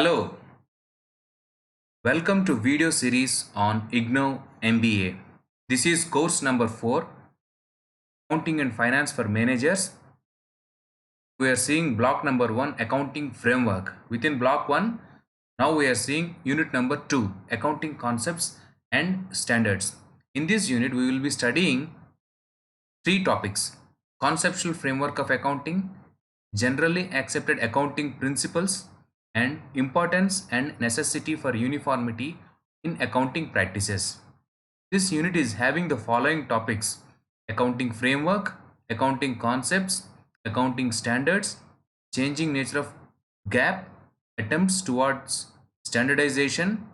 Hello, welcome to video series on IGNOU MBA. This is course number 4, Accounting and Finance for Managers. We are seeing block number 1, Accounting Framework. Within block 1, now we are seeing unit number 2, Accounting Concepts and Standards. In this unit, we will be studying three topics: conceptual framework of accounting, generally accepted accounting principles, and importance and necessity for uniformity in accounting practices. This unit is having the following topics: accounting framework, accounting concepts, accounting standards, changing nature of gap, attempts towards standardization,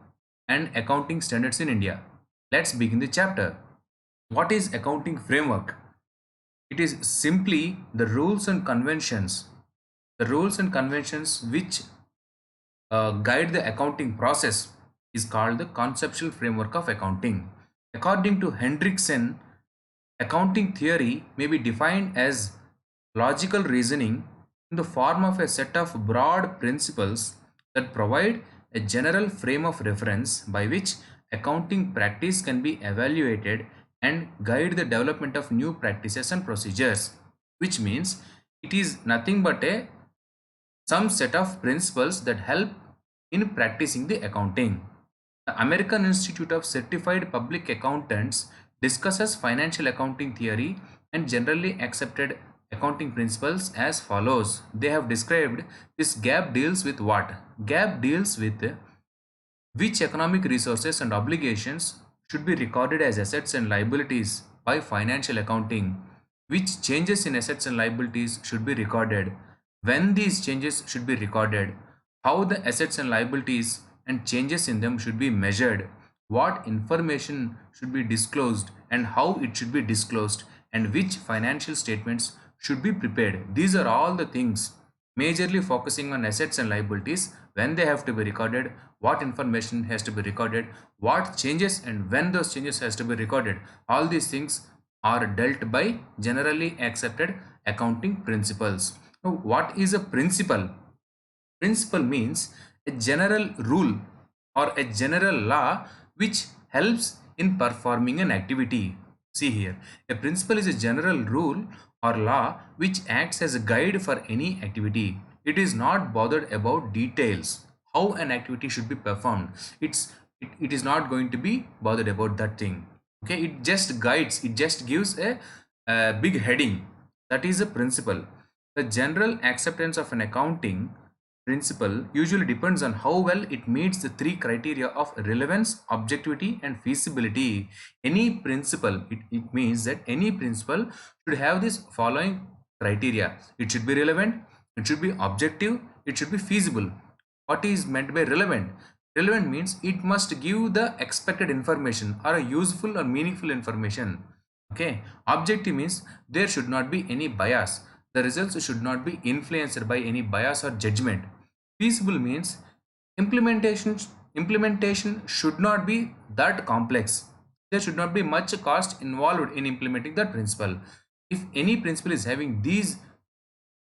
and accounting standards in India. Let's begin the chapter. What is accounting framework? It is simply the rules and conventions which guide the accounting process is called the conceptual framework of accounting. According to Hendrickson, accounting theory may be defined as logical reasoning in the form of a set of broad principles that provide a general frame of reference by which accounting practice can be evaluated and guide the development of new practices and procedures, which means it is nothing but a some set of principles that help in practicing the accounting. The American Institute of Certified Public Accountants discusses financial accounting theory and generally accepted accounting principles as follows. They have described this gap deals with what? Gap deals with which economic resources and obligations should be recorded as assets and liabilities by financial accounting, which changes in assets and liabilities should be recorded, when these changes should be recorded, how the assets and liabilities and changes in them should be measured, what information should be disclosed and how it should be disclosed, and which financial statements should be prepared. These are all the things majorly focusing on assets and liabilities, when they have to be recorded, what information has to be recorded, what changes and when those changes has to be recorded. All these things are dealt by generally accepted accounting principles. Now, what is a principle? Principle means a general rule or a general law which helps in performing an activity. See here, a principle is a general rule or law which acts as a guide for any activity. It is not bothered about details, how an activity should be performed. It is not going to be bothered about that thing. Okay, it just guides, it just gives a big heading. That is a principle. The general acceptance of an accounting principle usually depends on how well it meets the three criteria of relevance, objectivity, and feasibility. Any principle, it means that any principle should have this following criteria: it should be relevant, it should be objective, it should be feasible. What is meant by relevant? Relevant means it must give the expected information or a useful or meaningful information. Okay. Objective means there should not be any bias. The results should not be influenced by any bias or judgment. Feasible means implementation implementation should not be that complex. There should not be much cost involved in implementing that principle. If any principle is having these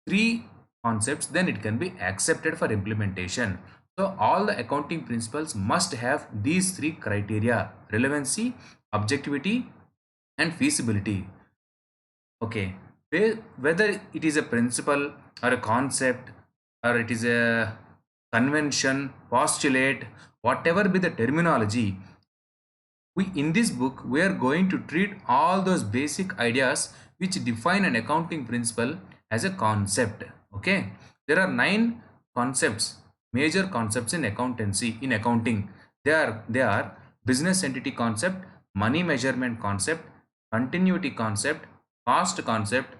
three concepts, then it can be accepted for implementation. So all the accounting principles must have these three criteria: relevancy, objectivity, and feasibility. Okay, whether it is a principle or a concept or it is a convention, postulate, whatever be the terminology, we in this book we are going to treat all those basic ideas which define an accounting principle as a concept. Okay, there are 9 concepts, major concepts in accountancy, in accounting. They are business entity concept, money measurement concept, continuity concept, cost concept,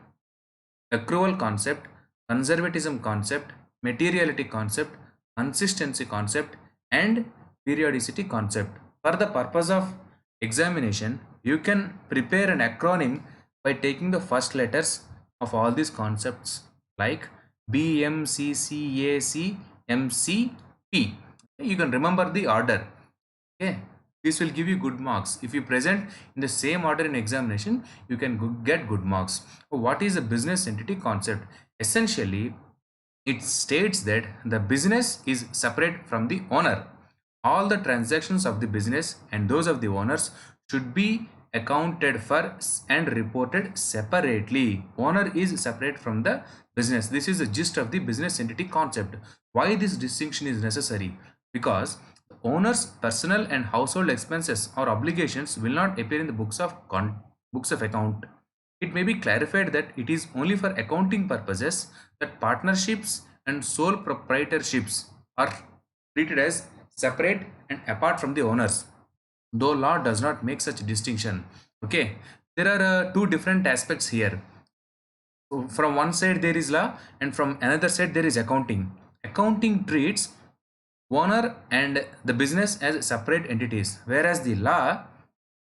accrual concept, conservatism concept, materiality concept, consistency concept, and periodicity concept. For the purpose of examination, you can prepare an acronym by taking the first letters of all these concepts like BMCCACMCP. You can remember the order. Okay, this will give you good marks. If you present in the same order in examination, you can get good marks. What is a business entity concept? Essentially, It states that the business is separate from the owner. All the transactions of the business and those of the owners should be accounted for and reported separately. Owner is separate from the business. This is the gist of the business entity concept. Why this distinction is necessary? Because owner's personal and household expenses or obligations will not appear in the books of account. It may be clarified that it is only for accounting purposes that partnerships and sole proprietorships are treated as separate and apart from the owners, though law does not make such distinction. Okay, there are two different aspects here. From one side there is law, and from another side there is accounting. Accounting treats owner and the business as separate entities, whereas the law,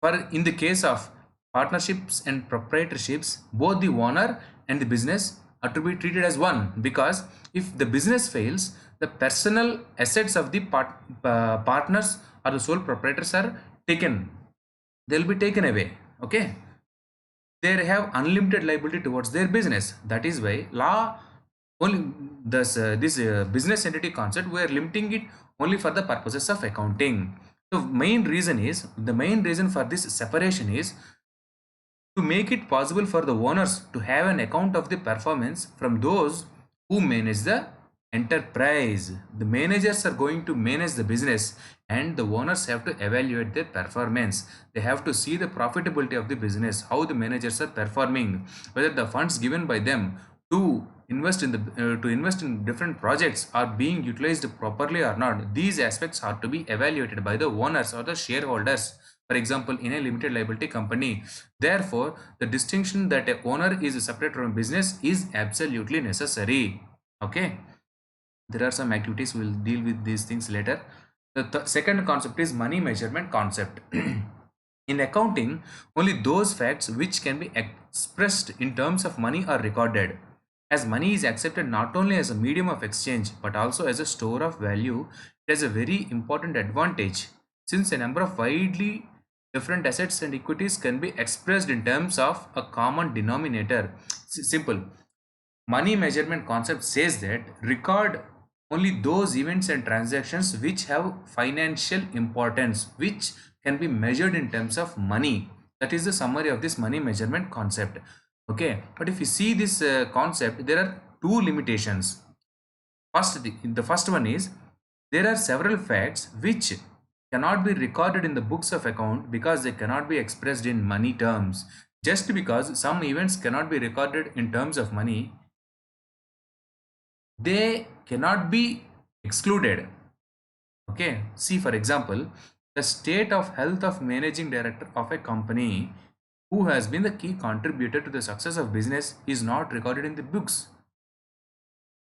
for in the case of partnerships and proprietorships, both the owner and the business are to be treated as one, because if the business fails, the personal assets of the partners or the sole proprietors are taken. They'll be taken away. Okay, they have unlimited liability towards their business. That is why law only this business entity concept, we are limiting it only for the purposes of accounting. The main reason for this separation is to make it possible for the owners to have an account of the performance from those who manage the enterprise. The managers are going to manage the business, and the owners have to evaluate their performance. They have to see the profitability of the business, how the managers are performing, whether the funds given by them to invest in different projects are being utilized properly or not. These aspects are to be evaluated by the owners or the shareholders, for example in a limited liability company. Therefore, the distinction that a owner is separate from business is absolutely necessary. Okay, there are some activities, we'll deal with these things later. The second concept is money measurement concept. In accounting, only those facts which can be expressed in terms of money are recorded. As money is accepted not only as a medium of exchange but also as a store of value, it has a very important advantage, since a number of widely different assets and equities can be expressed in terms of a common denominator. Simple. Money measurement concept says that record only those events and transactions which have financial importance, which can be measured in terms of money. That is the summary of this money measurement concept. Okay, but if you see this concept, there are two limitations. The first one is there are several facts which cannot be recorded in the books of account because they cannot be expressed in money terms. Just because some events cannot be recorded in terms of money, they cannot be excluded. Okay, see for example, the state of health of managing director of a company who has been the key contributor to the success of business is not recorded in the books.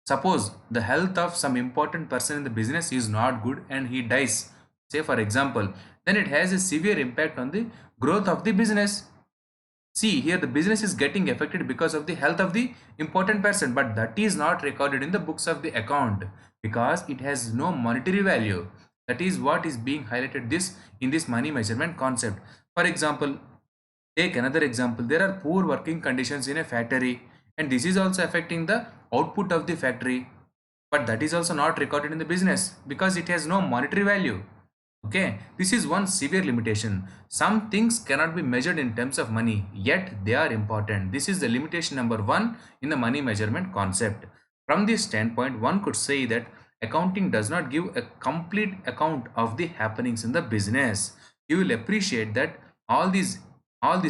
Suppose the health of some important person in the business is not good and he dies, say for example, then it has a severe impact on the growth of the business. See here, the business is getting affected because of the health of the important person, but that is not recorded in the books of the account because it has no monetary value. That is what is being highlighted this in this money measurement concept. For example, take another example. There are poor working conditions in a factory, and this is also affecting the output of the factory, but that is also not recorded in the business because it has no monetary value. Okay, this is one severe limitation. Some things cannot be measured in terms of money, yet they are important. This is the limitation number one in the money measurement concept. From this standpoint, one could say that accounting does not give a complete account of the happenings in the business. You will appreciate that all these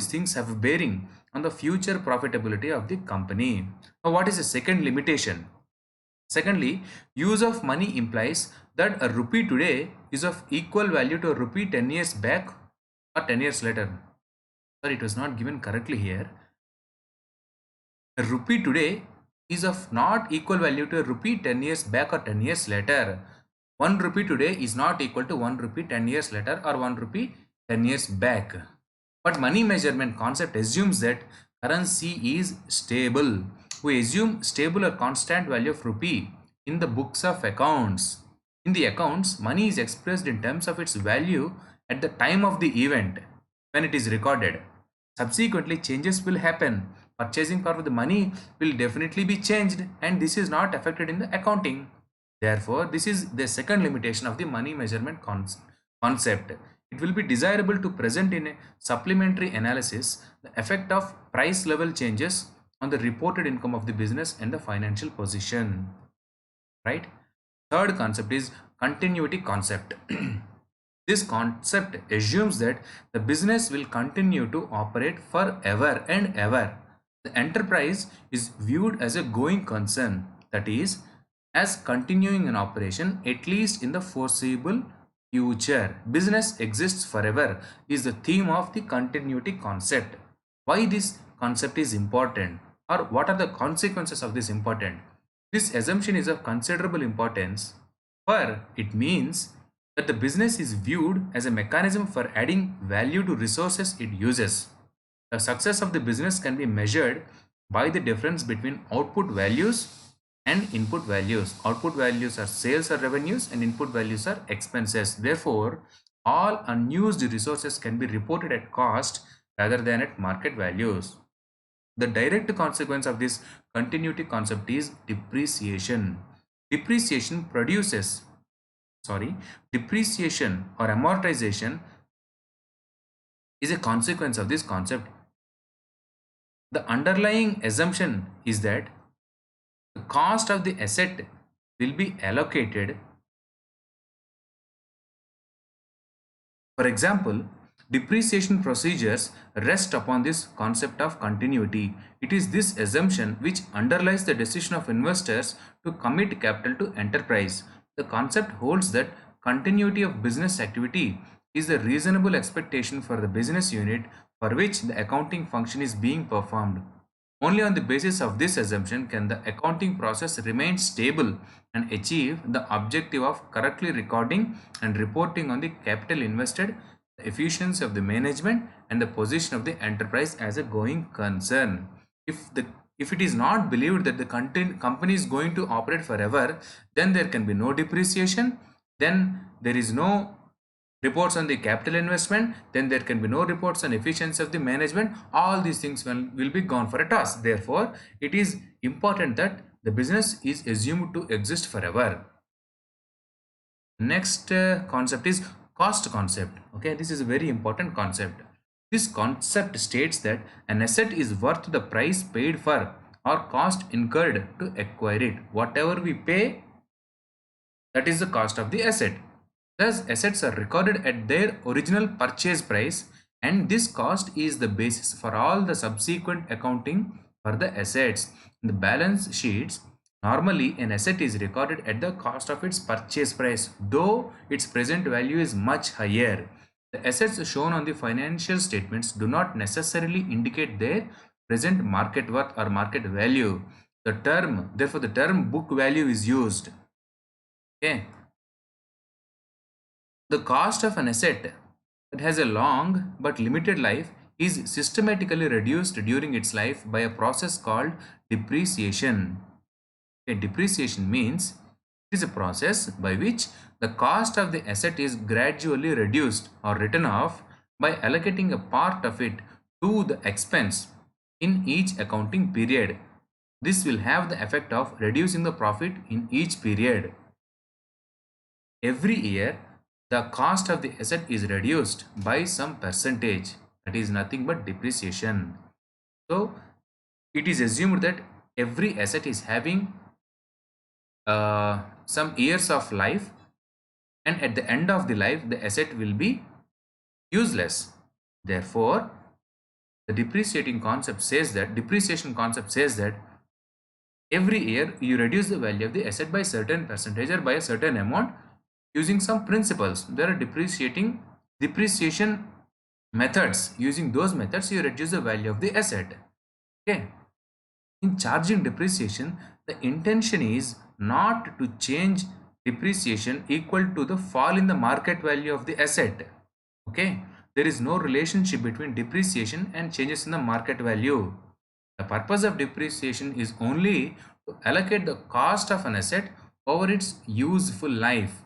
things have a bearing on the future profitability of the company. Now, what is the second limitation? Secondly, use of money implies that a rupee today is of equal value to a rupee 10 years back or 10 years later. Sorry, it was not given correctly here. A rupee today is of not equal value to a rupee 10 years back or 10 years later. 1 rupee today is not equal to 1 rupee 10 years later or 1 rupee 10 years back. But money measurement concept assumes that currency is stable. We assume stable or constant value of rupee in the books of accounts. In the accounts, money is expressed in terms of its value at the time of the event when it is recorded. Subsequently, changes will happen purchasing power of the money will definitely be changed, and this is not affected in the accounting. Therefore, this is the second limitation of the money measurement concept. It will be desirable to present in a supplementary analysis the effect of price level changes on the reported income of the business and the financial position. Right? Third concept is continuity concept. This concept assumes that the business will continue to operate forever and ever. The enterprise is viewed as a going concern, that is, as continuing an operation at least in the foreseeable future. Business exists forever is the theme of the continuity concept. Why this concept is important, or what are the consequences of this important? This assumption is of considerable importance, for it means that the business is viewed as a mechanism for adding value to resources it uses. The success of the business can be measured by the difference between output values and input values. Output values are sales or revenues, and input values are expenses. Therefore, all unused resources can be reported at cost rather than at market values. The direct consequence of this continuity concept is depreciation. Depreciation produces, depreciation or amortization is a consequence of this concept. The underlying assumption is that the cost of the asset will be allocated. For example, depreciation procedures rest upon this concept of continuity. It is this assumption which underlies the decision of investors to commit capital to enterprise. The concept holds that continuity of business activity is the reasonable expectation for the business unit for which the accounting function is being performed. Only on the basis of this assumption can the accounting process remain stable and achieve the objective of correctly recording and reporting on the capital invested, the efficiency of the management, and the position of the enterprise as a going concern. If it is not believed that the company is going to operate forever, then there can be no depreciation, then there is no reports on the capital investment, then there can be no reports on efficiency of the management. All these things will be gone for a toss. Therefore, it is important that the business is assumed to exist forever. Next concept is cost concept. Okay, this is a very important concept. This concept states that an asset is worth the price paid for or cost incurred to acquire it. Whatever we pay, that is the cost of the asset. Thus, assets are recorded at their original purchase price, and this cost is the basis for all the subsequent accounting for the assets. In the balance sheets, normally an asset is recorded at the cost of its purchase price, though its present value is much higher. The assets shown on the financial statements do not necessarily indicate their present market worth or market value. Therefore, the term book value is used. Okay. The cost of an asset that has a long but limited life is systematically reduced during its life by a process called depreciation. Depreciation means it is a process by which the cost of the asset is gradually reduced or written off by allocating a part of it to the expense in each accounting period. This will have the effect of reducing the profit in each period. Every year, the cost of the asset is reduced by some percentage, that is nothing but depreciation. So it is assumed that every asset is having some years of life, and at the end of the life the asset will be useless. Therefore, the depreciation concept says that every year you reduce the value of the asset by certain percentage or by a certain amount using some principles. There are depreciation methods. Using those methods, you reduce the value of the asset. Okay. In charging depreciation, the intention is not to change depreciation equal to the fall in the market value of the asset. Okay. There is no relationship between depreciation and changes in the market value. The purpose of depreciation is only to allocate the cost of an asset over its useful life,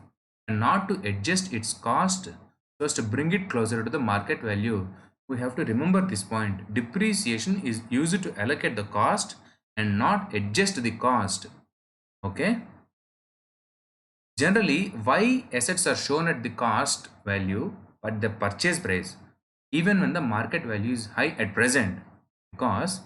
and not to adjust its cost so as to bring it closer to the market value. We have to remember this point. Depreciation is used to allocate the cost and not adjust the cost. Okay. Generally, why assets are shown at the cost value but the purchase price, even when the market value is high at present? Because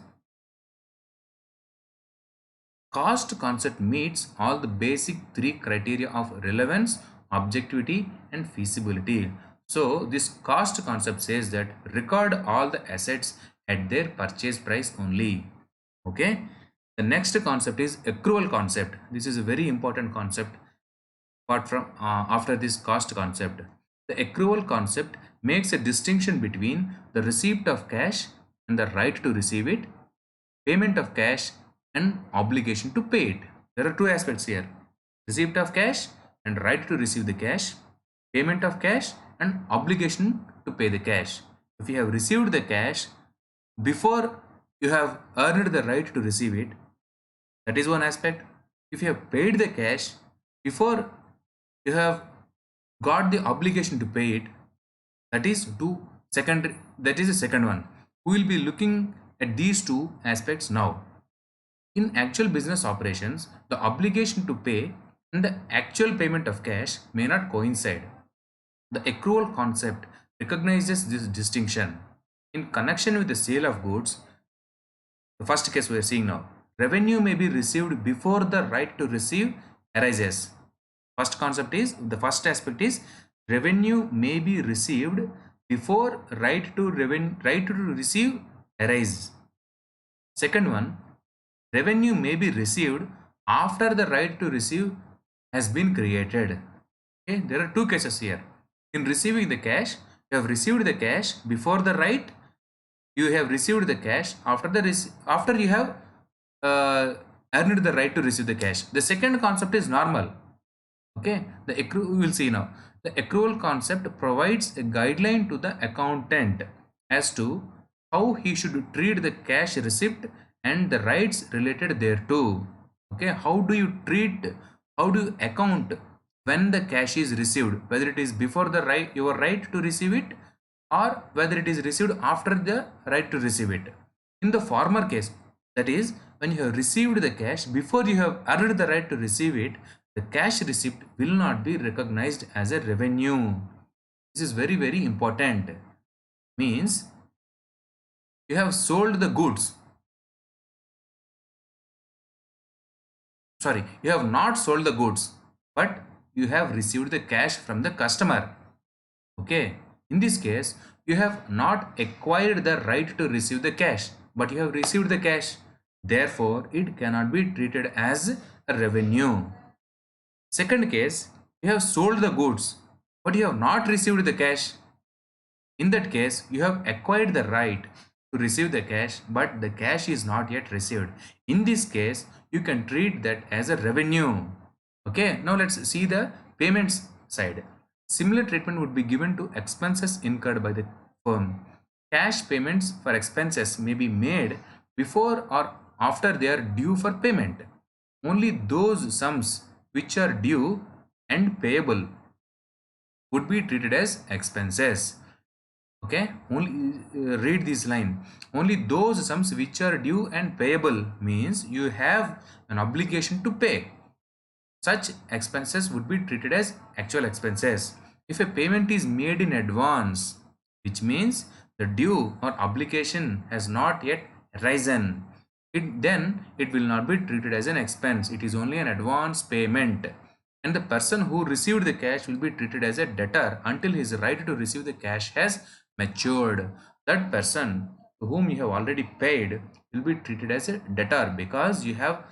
cost concept meets all the basic three criteria of relevance, objectivity, and feasibility. So, this cost concept says that record all the assets at their purchase price only. Okay. The next concept is accrual concept. This is a very important concept apart from after this cost concept. The accrual concept makes a distinction between the receipt of cash and the right to receive it, payment of cash and obligation to pay it. There are two aspects here: receipt of cash and right to receive the cash, payment of cash and obligation to pay the cash. If you have received the cash before you have earned the right to receive it, that is one aspect. If you have paid the cash before you have got the obligation to pay it, that is the second one. We will be looking at these two aspects now. In actual business operations, the obligation to pay and the actual payment of cash may not coincide. The accrual concept recognizes this distinction. In connection with the sale of goods, the first case we are seeing now, revenue may be received before the right to receive arises. The first aspect is revenue may be received before right to receive arises. Second one, revenue may be received after the right to receive has been created. Okay, there are two cases here. In receiving the cash, you have received the cash before the right. You have received the cash after you have earned the right to receive the cash. The second concept is normal. Okay, we will see now. The accrual concept provides a guideline to the accountant as to how he should treat the cash receipt and the rights related thereto. Okay, how do you account when the cash is received, whether it is before your right to receive it or whether it is received after the right to receive it. In the former case, that is, when you have received the cash before you have earned the right to receive it, the cash receipt will not be recognized as a revenue. This is very, very important. Means you have sold the goods. Sorry, you have not sold the goods, but you have received the cash from the customer. Okay, in this case, you have not acquired the right to receive the cash, but you have received the cash. Therefore, it cannot be treated as a revenue. Second case, you have sold the goods, but you have not received the cash. In that case, you have acquired the right to receive the cash, but the cash is not yet received. In this case, you can treat that as a revenue. Okay, now let's see the payments side. Similar treatment would be given to expenses incurred by the firm. Cash payments for expenses may be made before or after they are due for payment. Only those sums which are due and payable would be treated as expenses. Okay, only read this line. Only those sums which are due and payable means you have an obligation to pay. Such expenses would be treated as actual expenses. If a payment is made in advance, which means the due or obligation has not yet risen, then it will not be treated as an expense. It is only an advance payment. And the person who received the cash will be treated as a debtor until his right to receive the cash has matured. That person to whom you have already paid will be treated as a debtor because you have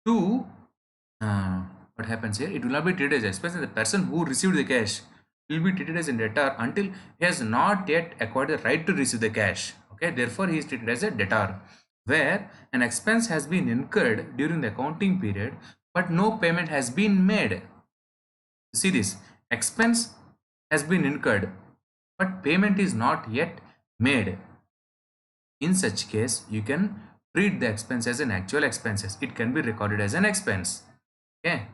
to what happens here, it will not be treated as expense, and the person who received the cash will be treated as a debtor until he has not yet acquired the right to receive the cash. Okay, therefore he is treated as a debtor. Where an expense has been incurred during the accounting period but no payment has been made. See this, expense has been incurred but payment is not yet made. In such case, you can treat the expense as an actual expenses. It can be recorded as an expense. Okay,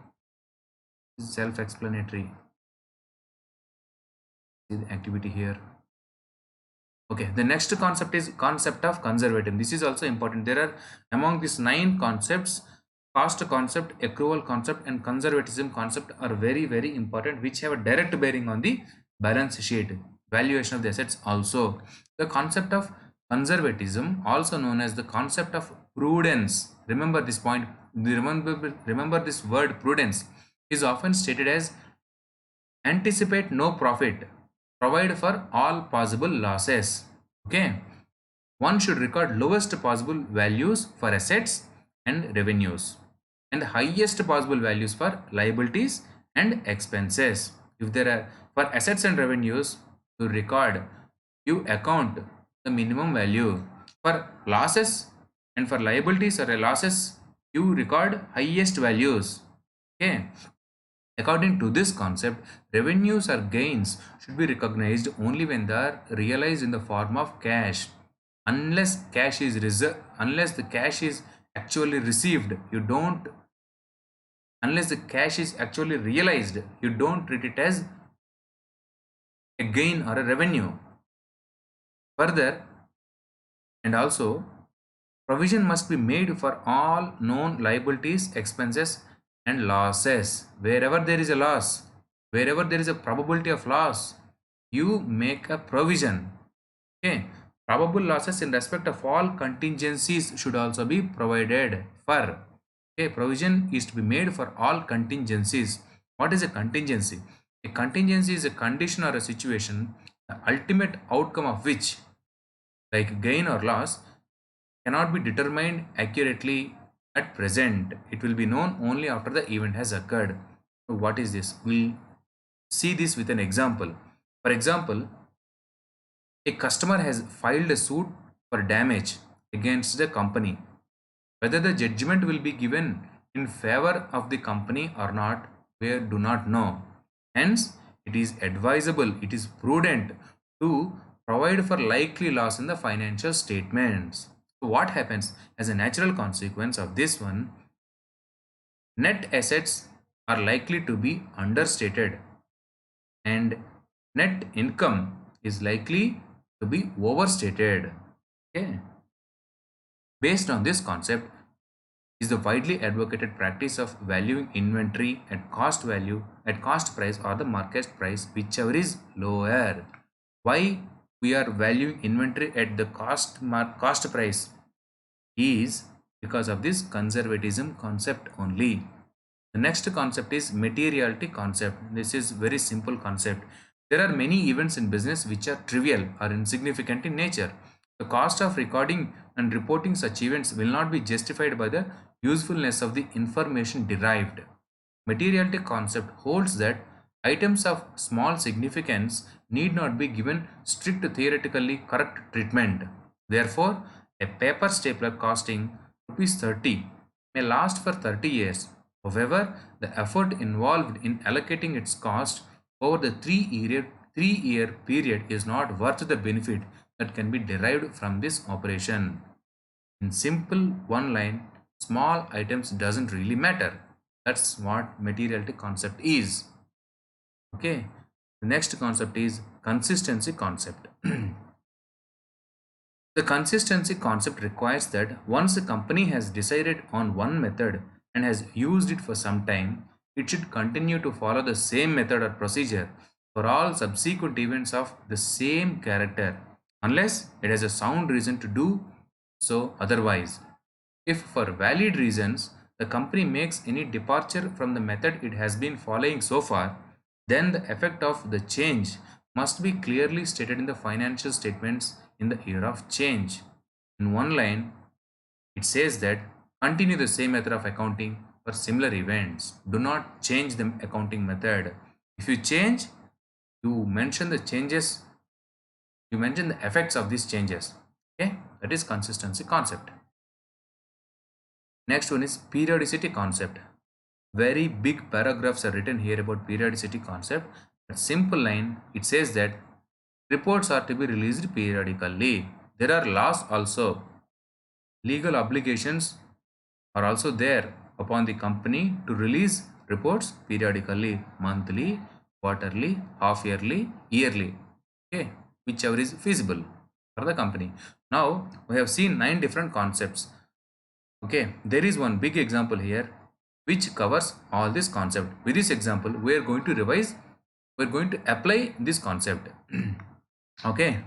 self-explanatory. See the activity here. Okay, the next concept is concept of conservatism. This is also important. There are among these 9 concepts, cost concept, accrual concept, and conservatism concept are very important, which have a direct bearing on the balance sheet, valuation of the assets also. The concept of conservatism, also known as the concept of prudence. Remember this point. Remember this word prudence is often stated as anticipate no profit, provide for all possible losses. Okay, one should record lowest possible values for assets and revenues and the highest possible values for liabilities and expenses. If there are for assets and revenues, you record, you account the minimum value. For losses and for liabilities or losses, you record highest values. Okay, according to this concept, revenues or gains should be recognized only when they are realized in the form of cash. Unless the cash is actually received, you don't unless the cash is actually realized, you don't treat it as a gain or a revenue. Further, and also, provision must be made for all known liabilities, expenses, and losses. Wherever there is a loss, wherever there is a probability of loss, you make a provision. Okay, probable losses in respect of all contingencies should also be provided for. Okay, provision is to be made for all contingencies. What is a contingency? A contingency is a condition or a situation, the ultimate outcome of which, like gain or loss, cannot be determined accurately at present. It will be known only after the event has occurred. So what is this? We'll see this with an example. For example, a customer has filed a suit for damage against the company. Whether the judgment will be given in favor of the company or not, we do not know. Hence, it is advisable, it is prudent to provide for likely loss in the financial statements. So what happens as a natural consequence of this one? Net assets are likely to be understated and net income is likely to be overstated. Okay. Based on this concept is the widely advocated practice of valuing inventory at cost value, at cost price or the market price, whichever is lower. Why we are valuing inventory at the cost price is because of this conservatism concept only. The next concept is materiality concept. This is very simple concept. There are many events in business which are trivial or insignificant in nature. The cost of recording and reporting such events will not be justified by the usefulness of the information derived. Materiality concept holds that items of small significance need not be given strict theoretically correct treatment. Therefore, a paper stapler costing rupees 30 may last for 30 years. However, the effort involved in allocating its cost over the 3 year period is not worth the benefit that can be derived from this operation. In simple one line, small items doesn't really matter. That's what materiality concept is. Okay. The next concept is consistency concept. The consistency concept requires that once a company has decided on one method and has used it for some time, it should continue to follow the same method or procedure for all subsequent events of the same character, unless it has a sound reason to do so otherwise. If for valid reasons the company makes any departure from the method it has been following so far, then the effect of the change must be clearly stated in the financial statements in the year of change. In one line, it says that continue the same method of accounting for similar events. Do not change the accounting method. If you change, you mention the changes, you mention the effects of these changes. Okay, that is consistency concept. Next one is periodicity concept. Very big paragraphs are written here about periodicity concept. A simple line, it says that reports are to be released periodically. There are laws also. Legal obligations are also there upon the company to release reports periodically, monthly, quarterly, half yearly, yearly. Okay, whichever is feasible. for the company. Now we have seen 9 different concepts. Okay, there is one big example here which covers all this concept. With this example, we are going to revise, we are going to apply this concept. Okay,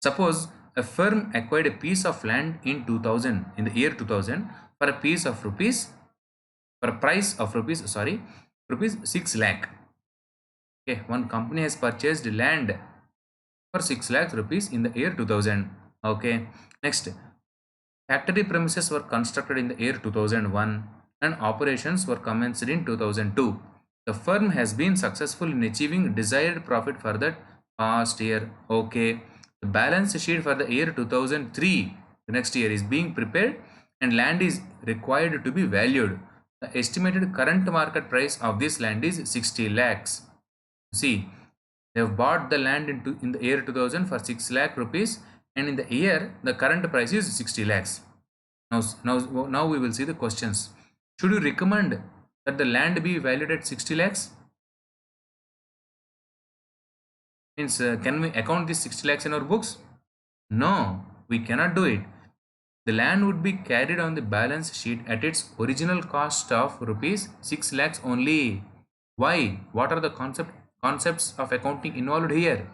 suppose a firm acquired a piece of land in 2000, in the year 2000, for a piece of rupees, for a price of rupees, sorry, rupees 6 lakh. Okay, one company has purchased land for 6 lakh rupees in the year 2000. Okay, next, factory premises were constructed in the year 2001 and operations were commenced in 2002. The firm has been successful in achieving desired profit for that past year. Okay, the balance sheet for the year 2003, the next year, is being prepared and land is required to be valued. The estimated current market price of this land is 60 lakhs. See, they have bought the land in the year 2000 for 6 lakh rupees, and in the year the current price is 60 lakhs. Now we will see the questions. Should you recommend that the land be valued at 60 lakhs? Means, can we account this 60 lakhs in our books? No, we cannot do it. The land would be carried on the balance sheet at its original cost of rupees 6 lakhs only. Why? What are the concepts of accounting involved here?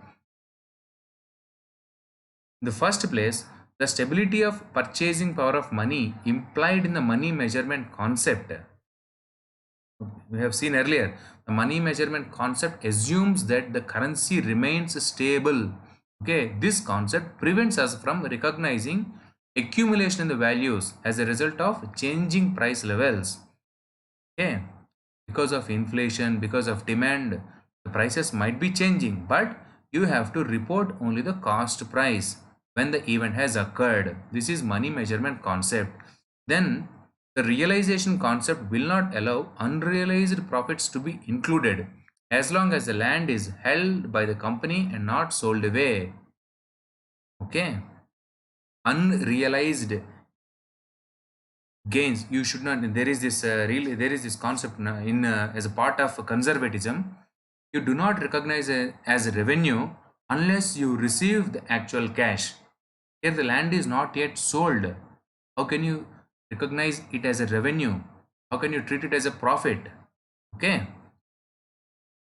In the first place, the stability of purchasing power of money implied in the money measurement concept. We have seen earlier, the money measurement concept assumes that the currency remains stable. Okay, this concept prevents us from recognizing accumulation in the values as a result of changing price levels. Okay, because of inflation, because of demand, the prices might be changing, but you have to report only the cost price when the event has occurred. This is money measurement concept. Then the realization concept will not allow unrealized profits to be included as long as the land is held by the company and not sold away. Okay, unrealized gains, you should not, there is this there is this concept in as a part of conservatism. You do not recognize as revenue unless you receive the actual cash. Here the land is not yet sold. How can you recognize it as a revenue? How can you treat it as a profit? Okay,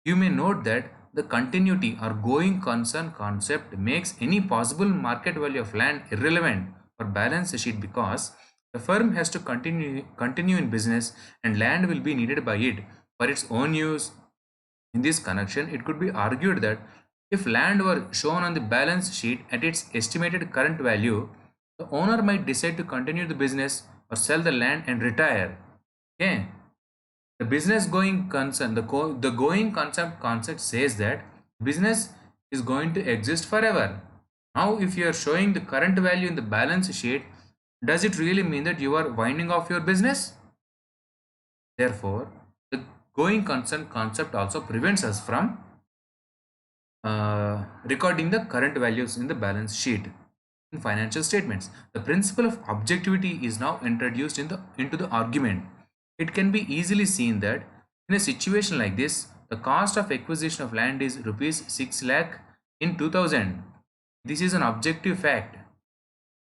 you may note that the continuity or going concern concept makes any possible market value of land irrelevant for balance sheet, because the firm has to continue in business and land will be needed by it for its own use. In this connection, it could be argued that if land were shown on the balance sheet at its estimated current value, the owner might decide to continue the business or sell the land and retire. Okay, the business going concern, the going concept says that business is going to exist forever. Now, if you are showing the current value in the balance sheet, does it really mean that you are winding off your business? Therefore, the going concern concept also prevents us from recording the current values in the balance sheet in financial statements. The principle of objectivity is now introduced into the argument. It can be easily seen that in a situation like this, the cost of acquisition of land is rupees 6 lakh in 2000. This is an objective fact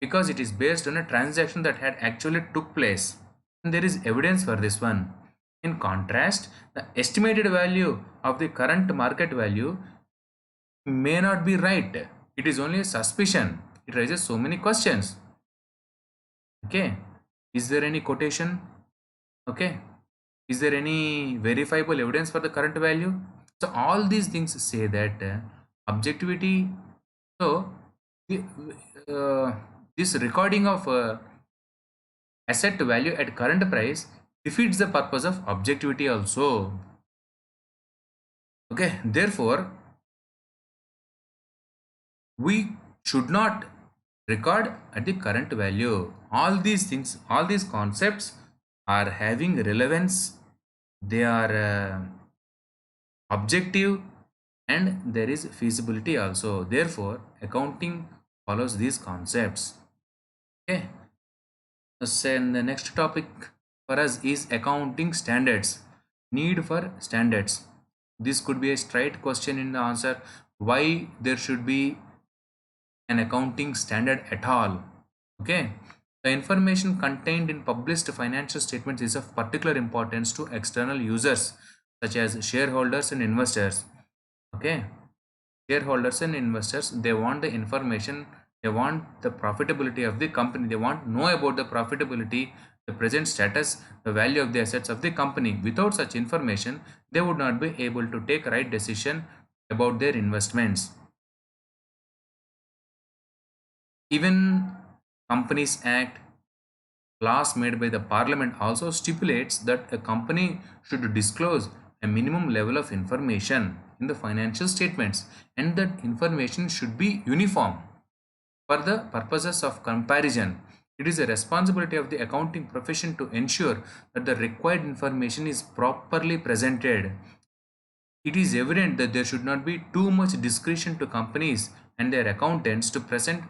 because it is based on a transaction that had actually took place, and there is evidence for this one. In contrast, the estimated value of the current market value may not be right. It is only a suspicion. It raises so many questions. Okay, is there any quotation? Okay, is there any verifiable evidence for the current value? So all these things say that objectivity. So uh, this recording of asset value at current price defeats the purpose of objectivity also. Okay, therefore we should not record at the current value. All these things, all these concepts are having relevance. They are objective, and there is feasibility also. Therefore accounting follows these concepts. Okay, then the next topic for us is accounting standards. Need for standards. This could be a straight question in the answer. Why there should be an accounting standard at all. Okay. The information contained in published financial statements is of particular importance to external users such as shareholders and investors. Okay. Shareholders and investors, they want the information, they want the profitability of the company, they want to know about the profitability, the present status, the value of the assets of the company. Without such information, they would not be able to take right decision about their investments. Even Companies Act, laws made by the parliament also stipulates that a company should disclose a minimum level of information in the financial statements, and that information should be uniform for the purposes of comparison. It is a responsibility of the accounting profession to ensure that the required information is properly presented. It is evident that there should not be too much discretion to companies and their accountants to present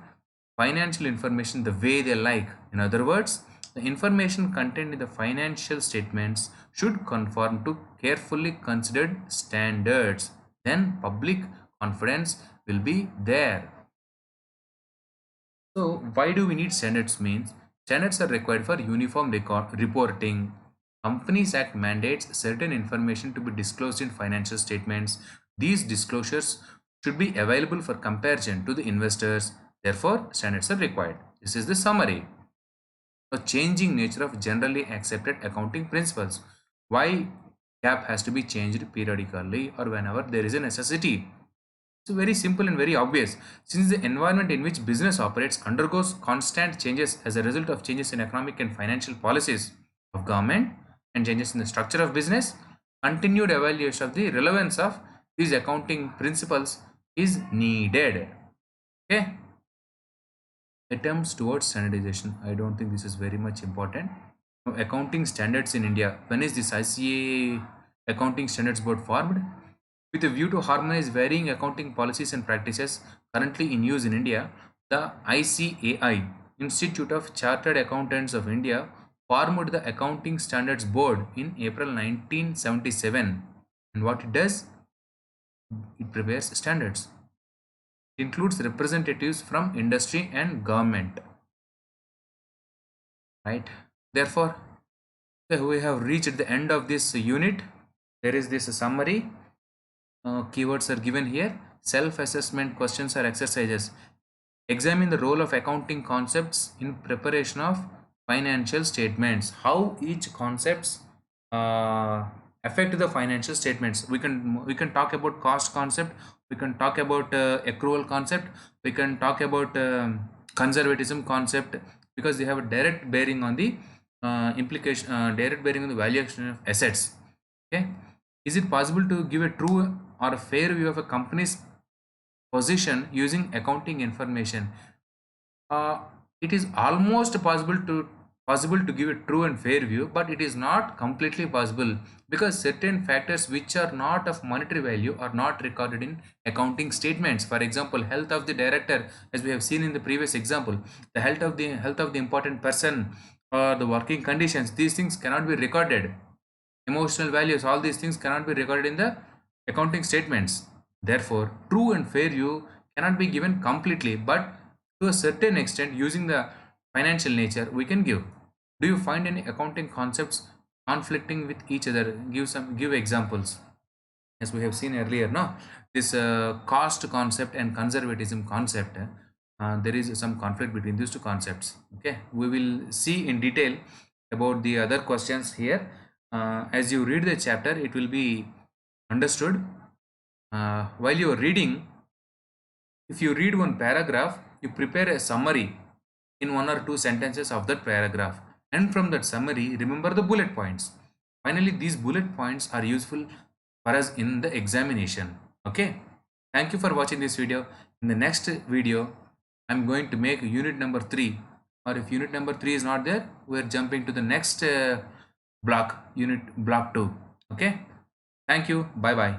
financial information the way they like. In other words, the information contained in the financial statements should conform to carefully considered standards. Then public confidence will be there. So why do we need standards means? Standards are required for uniform reporting. Companies Act mandates certain information to be disclosed in financial statements. These disclosures should be available for comparison to the investors. Therefore, standards are required. This is the summary. A changing nature of generally accepted accounting principles. Why GAAP has to be changed periodically or whenever there is a necessity? It's very simple and very obvious. Since the environment in which business operates undergoes constant changes as a result of changes in economic and financial policies of government and changes in the structure of business, continued evaluation of the relevance of these accounting principles is needed. Okay. Attempts towards standardization. I don't think this is very much important. Now, accounting standards in India. When is this ICA Accounting Standards Board formed? With a view to harmonize varying accounting policies and practices currently in use in India, the ICAI, Institute of Chartered Accountants of India, formed the Accounting Standards Board in April 1977. And what it does? It prepares standards. It includes representatives from industry and government. Right? Therefore, we have reached the end of this unit. There is this summary. Keywords are given here. Self-assessment questions or exercises. Examine the role of accounting concepts in preparation of financial statements. How each concepts affect the financial statements. We can talk about cost concept. We can talk about accrual concept. We can talk about conservatism concept, because they have a direct bearing on the direct bearing on the valuation of assets. Okay. Is it possible to give a true or a fair view of a company's position using accounting information? uh, it is almost possible to give a true and fair view, but it is not completely possible, because certain factors which are not of monetary value are not recorded in accounting statements. For example, health of the director, as we have seen in the previous example, the health of the important person, or the working conditions, these things cannot be recorded. Emotional values, all these things cannot be recorded in the accounting statements. Therefore, true and fair view cannot be given completely, but to a certain extent, using the financial nature, we can give. Do you find any accounting concepts conflicting with each other? Give examples. As we have seen earlier, no, this cost concept and conservatism concept, there is some conflict between these two concepts. Okay, we will see in detail about the other questions here. As you read the chapter, it will be understood. While you are reading, if you read one paragraph, you prepare a summary in one or two sentences of that paragraph, and from that summary, remember the bullet points. Finally, these bullet points are useful for us in the examination. Okay. Thank you for watching this video. In the next video, I'm going to make unit number 3, or if unit number 3 is not there, we're jumping to the next block, unit block 2. Okay. Thank you. Bye bye.